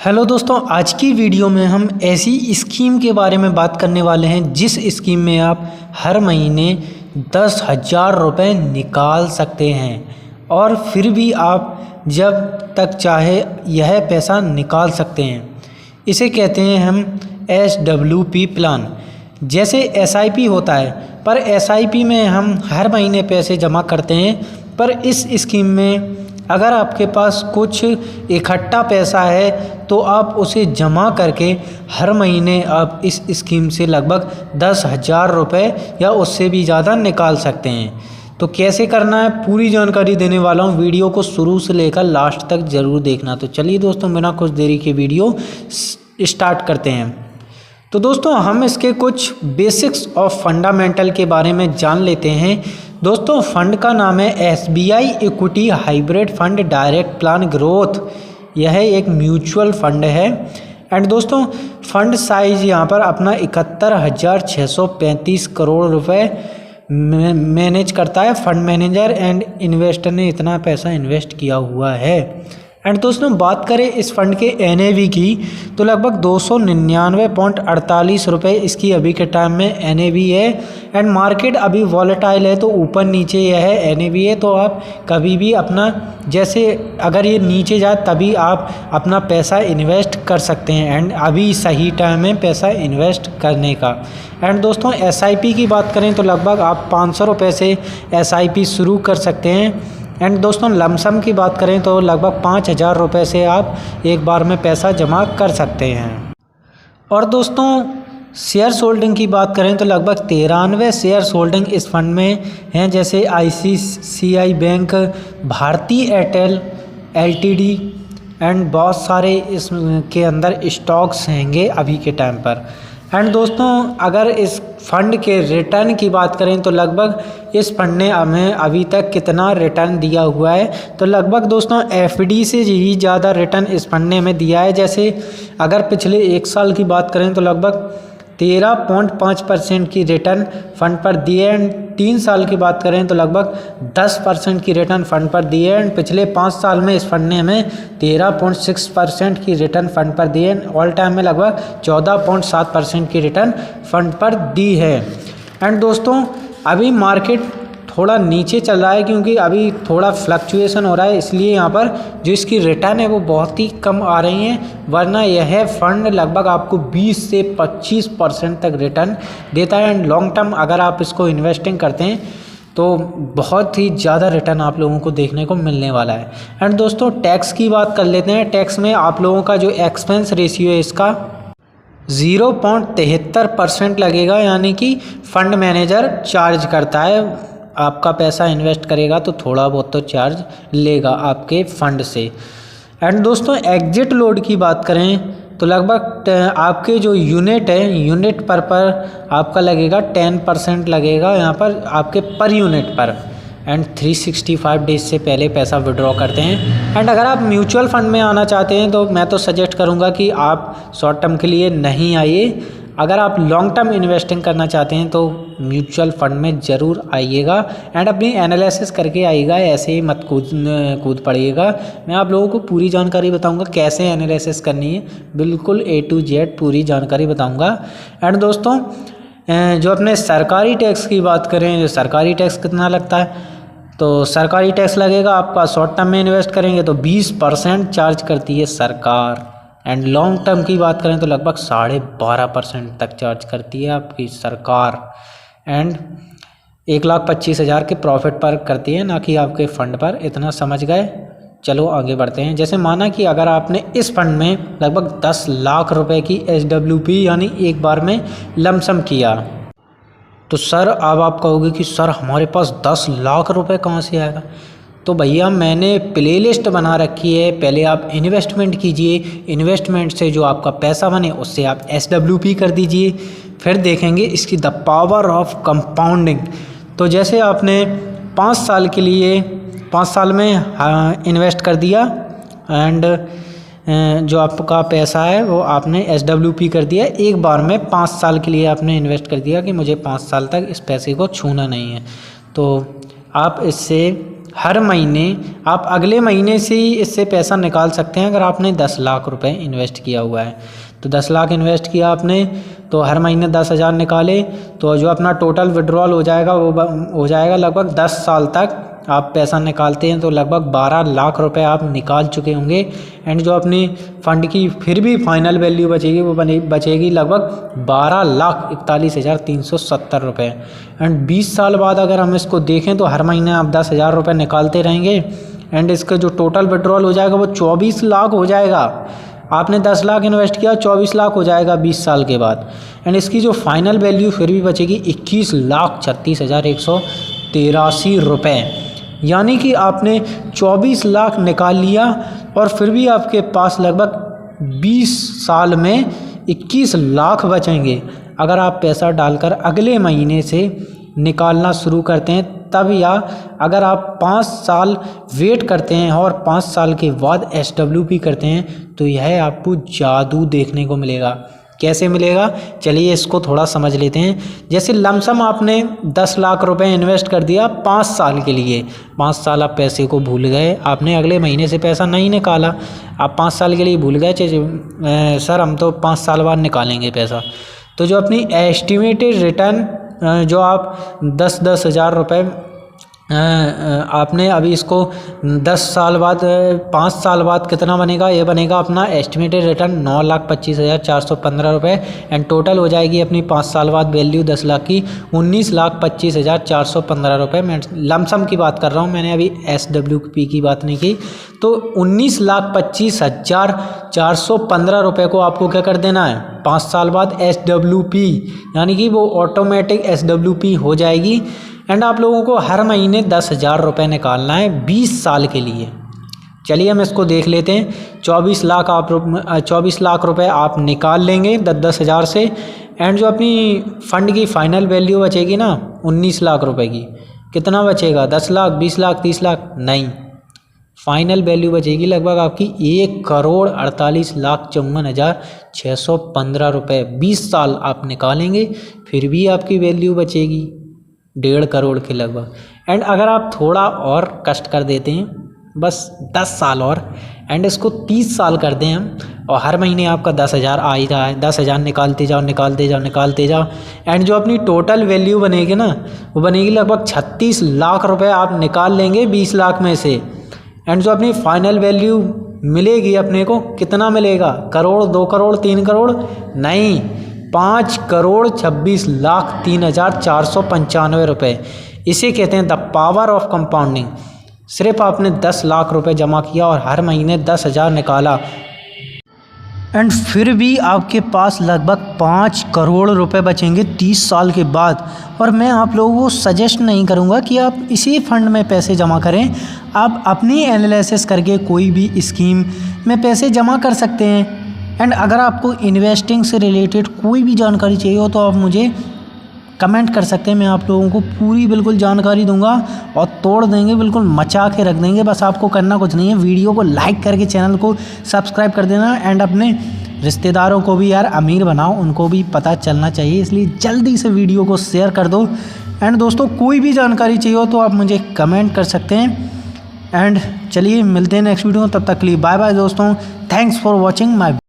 Hello दोस्तों, आज की वीडियो में हम ऐसी स्कीम के बारे में बात करने वाले हैं जिस स्कीम में आप हर महीने 10,000 रुपये निकाल सकते हैं और फिर भी आप जब तक चाहे यह पैसा निकाल सकते हैं। इसे कहते हैं हम SWP प्लान। जैसे SIP होता है, पर SIP में हम हर महीने पैसे जमा करते हैं, पर इस स्कीम में अगर आपके पास कुछ इकट्ठा पैसा है तो आप उसे जमा करके हर महीने आप इस स्कीम से लगभग 10,000 रुपये या उससे भी ज़्यादा निकाल सकते हैं। तो कैसे करना है पूरी जानकारी देने वाला हूँ। वीडियो को शुरू से लेकर लास्ट तक ज़रूर देखना। तो चलिए दोस्तों, बिना कुछ देरी के वीडियो स्टार्ट करते हैं। तो दोस्तों, हम इसके कुछ बेसिक्स और फंडामेंटल के बारे में जान लेते हैं। दोस्तों, फंड का नाम है SBI equity hybrid fund direct plan growth. यह एक म्यूचुअल फंड है। एंड दोस्तों, फंड साइज यहाँ पर अपना 71,635 करोड़ रुपए मैनेज करता है। फंड मैनेजर एंड इन्वेस्टर ने इतना पैसा इन्वेस्ट किया हुआ है। एंड दोस्तों, बात करें इस फंड के NAV की तो लगभग 299.48 रुपये इसकी अभी के टाइम में NAV है। एंड मार्केट अभी वॉलेटाइल है तो ऊपर नीचे यह है NAV है। तो आप कभी भी अपना जैसे अगर ये नीचे जाए तभी आप अपना पैसा इन्वेस्ट कर सकते हैं। एंड अभी सही टाइम है पैसा इन्वेस्ट करने का। एंड दोस्तों, SIP की बात करें तो लगभग आप 500 रुपये से SIP शुरू कर सकते हैं। एंड दोस्तों, लमसम की बात करें तो लगभग 5,000 रुपये से आप एक बार में पैसा जमा कर सकते हैं। और दोस्तों, शेयर्स होल्डिंग की बात करें तो लगभग 93 शेयर्स होल्डिंग इस फंड में हैं। जैसे ICICI bank, Bharti Airtel LTD and बहुत सारे इसके अंदर स्टॉक्स हैंगे अभी के टाइम पर। एंड दोस्तों, अगर इस फंड के रिटर्न की बात करें तो लगभग इस फंड ने हमें अभी तक कितना रिटर्न दिया हुआ है तो लगभग दोस्तों FD से ही ज़्यादा रिटर्न इस फंड ने हमें दिया है। जैसे अगर पिछले 1 साल की बात करें तो लगभग 13.5% की रिटर्न फंड पर दिए। एंड 3 साल की बात करें तो लगभग 10% की रिटर्न फंड पर दिए। एंड पिछले 5 साल में इस फंड ने हमें 13.6% की रिटर्न फंड पर दिए। ऑल टाइम में लगभग 14.7% की रिटर्न फंड पर दी है। एंड दोस्तों, अभी मार्केट थोड़ा नीचे चल रहा है क्योंकि अभी थोड़ा फ्लक्चुएशन हो रहा है, इसलिए यहाँ पर जो इसकी रिटर्न है वो बहुत ही कम आ रही हैं। वरना यह फंड लगभग आपको 20 से 25% तक रिटर्न देता है। एंड लॉन्ग टर्म अगर आप इसको इन्वेस्टिंग करते हैं तो बहुत ही ज़्यादा रिटर्न आप लोगों को देखने को मिलने वाला है। एंड दोस्तों, टैक्स की बात कर लेते हैं। टैक्स में आप लोगों का जो एक्सपेंस रेशियो है इसका 0.73% लगेगा, यानी कि फंड मैनेजर चार्ज करता है। आपका पैसा इन्वेस्ट करेगा तो थोड़ा बहुत तो चार्ज लेगा आपके फंड से। एंड दोस्तों, एग्जिट लोड की बात करें तो लगभग आपके जो यूनिट है यूनिट पर आपका लगेगा 10% लगेगा यहाँ पर आपके पर यूनिट पर। एंड 365 डेज से पहले पैसा विड्रॉ करते हैं। एंड अगर आप म्यूचुअल फंड में आना चाहते हैं तो मैं तो सजेस्ट करूँगा कि आप शॉर्ट टर्म के लिए नहीं आइए। अगर आप लॉन्ग टर्म इन्वेस्टिंग करना चाहते हैं तो म्यूचुअल फंड में ज़रूर आइएगा एंड अपनी एनालिसिस करके आइएगा। ऐसे ही मत कूद पड़िएगा। मैं आप लोगों को पूरी जानकारी बताऊंगा कैसे एनालिसिस करनी है, बिल्कुल A to Z पूरी जानकारी बताऊंगा। एंड दोस्तों, जो अपने सरकारी टैक्स की बात करें, जो सरकारी टैक्स कितना लगता है तो सरकारी टैक्स लगेगा आपका शॉर्ट टर्म में इन्वेस्ट करेंगे तो 20% चार्ज करती है सरकार। एंड लॉन्ग टर्म की बात करें तो लगभग 12.5% तक चार्ज करती है आपकी सरकार। एंड 1,25,000 के प्रॉफिट पर करती है, ना कि आपके फंड पर। इतना समझ गए? चलो आगे बढ़ते हैं। जैसे माना कि अगर आपने इस फंड में लगभग 10 लाख रुपए की SWP यानी एक बार में लमसम किया तो सर अब आप कहोगे कि सर हमारे पास 10 लाख रुपए कहाँ से आएगा। तो भैया, मैंने प्लेलिस्ट बना रखी है। पहले आप इन्वेस्टमेंट कीजिए, इन्वेस्टमेंट से जो आपका पैसा बने उससे आप SWP कर दीजिए, फिर देखेंगे इसकी द पावर ऑफ कंपाउंडिंग। तो जैसे आपने 5 साल के लिए 5 साल में इन्वेस्ट कर दिया एंड जो आपका पैसा है वो आपने SWP कर दिया। एक बार में 5 साल के लिए आपने इन्वेस्ट कर दिया कि मुझे 5 साल तक इस पैसे को छूना नहीं है। तो आप इससे हर महीने आप अगले महीने से ही इससे पैसा निकाल सकते हैं। अगर आपने 10 लाख रुपए इन्वेस्ट किया हुआ है तो 10 लाख इन्वेस्ट किया आपने, तो हर महीने 10,000 निकाले, तो जो अपना टोटल विड्रॉल हो जाएगा वो हो जाएगा लगभग 10 साल तक आप पैसा निकालते हैं तो लगभग 12 लाख रुपए आप निकाल चुके होंगे। एंड जो अपनी फ़ंड की फिर भी फाइनल वैल्यू बचेगी वो बचेगी लगभग 12,41,370 रुपये। एंड 20 साल बाद अगर हम इसको देखें तो हर महीने आप 10,000 रुपये निकालते रहेंगे एंड इसका जो टोटल विड्रॉल हो जाएगा वो 24 लाख हो जाएगा। आपने 10 लाख इन्वेस्ट किया, 24 लाख हो जाएगा 20 साल के बाद। एंड इसकी जो फाइनल वैल्यू फिर भी बचेगी 21,36,183 रुपये। यानी कि आपने 24 लाख निकाल लिया और फिर भी आपके पास लगभग 20 साल में 21 लाख बचेंगे। अगर आप पैसा डालकर अगले महीने से निकालना शुरू करते हैं तब, या अगर आप 5 साल वेट करते हैं और 5 साल के बाद SWP करते हैं तो यह आपको जादू देखने को मिलेगा। कैसे मिलेगा, चलिए इसको थोड़ा समझ लेते हैं। जैसे लमसम आपने 10 लाख रुपए इन्वेस्ट कर दिया 5 साल के लिए, 5 साल आप पैसे को भूल गए, आपने अगले महीने से पैसा नहीं निकाला, आप 5 साल के लिए भूल गए, सर हम तो 5 साल बाद निकालेंगे पैसा। तो जो अपनी एस्टिमेटेड रिटर्न जो आप 10-10 हज़ार रुपये आपने अभी इसको 10 साल बाद 5 साल बाद कितना बनेगा, ये बनेगा अपना एस्टिमेटेड रिटर्न 9,25,415 रुपये। एंड टोटल हो जाएगी अपनी 5 साल बाद वैल्यू 10 लाख की 19,25,415 रुपये। मैं लमसम की बात कर रहा हूँ, मैंने अभी SWP की बात नहीं की। तो 19,25,415 रुपये को आपको क्या कर देना है 5 साल बाद SWP, यानी कि वो ऑटोमेटिक SWP हो जाएगी। एंड आप लोगों को हर महीने 10,000 रुपये निकालना है 20 साल के लिए। चलिए हम इसको देख लेते हैं। 24 लाख रुपए आप निकाल लेंगे 10-10 हज़ार से। एंड जो अपनी फ़ंड की फ़ाइनल वैल्यू बचेगी ना 19 लाख रुपए की, कितना बचेगा 10 लाख, 20 लाख, 30 लाख, नहीं, फाइनल वैल्यू बचेगी लगभग आपकी 1,48,54,615 रुपये। 20 साल आप निकालेंगे फिर भी आपकी वैल्यू बचेगी 1.5 करोड़ के लगभग। एंड अगर आप थोड़ा और कष्ट कर देते हैं, बस 10 साल और, एंड इसको 30 साल कर दें हम, और हर महीने आपका 10,000 आ ही रहा है, 10,000 निकालते जाओ निकालते जाओ निकालते जाओ। एंड जो अपनी टोटल वैल्यू बनेगी ना वो बनेगी लगभग 36 लाख रुपए आप निकाल लेंगे 20 लाख में से। एंड जो अपनी फाइनल वैल्यू मिलेगी अपने को, कितना मिलेगा, करोड़, 2 करोड़, 3 करोड़, नहीं, 5,26,03,495 रुपये। इसे कहते हैं द पावर ऑफ कंपाउंडिंग। सिर्फ आपने 10 लाख रुपए जमा किया और हर महीने 10,000 निकाला, एंड फिर भी आपके पास लगभग 5 करोड़ रुपए बचेंगे 30 साल के बाद। और मैं आप लोगों को सजेस्ट नहीं करूंगा कि आप इसी फंड में पैसे जमा करें, आप अपनी एनालिसिस करके कोई भी स्कीम में पैसे जमा कर सकते हैं। एंड अगर आपको इन्वेस्टिंग से रिलेटेड कोई भी जानकारी चाहिए हो तो आप मुझे कमेंट कर सकते हैं, मैं आप लोगों को पूरी बिल्कुल जानकारी दूंगा और तोड़ देंगे, बिल्कुल मचा के रख देंगे। बस आपको करना कुछ नहीं है, वीडियो को लाइक करके चैनल को सब्सक्राइब कर देना। एंड अपने रिश्तेदारों को भी यार अमीर बनाओ, उनको भी पता चलना चाहिए, इसलिए जल्दी से वीडियो को शेयर कर दो। एंड दोस्तों कोई भी जानकारी चाहिए हो तो आप मुझे कमेंट कर सकते हैं। एंड चलिए मिलते हैं नेक्स्ट वीडियो में, तब तक के लिए बाय बाय दोस्तों, थैंक्स फॉर वॉचिंग माय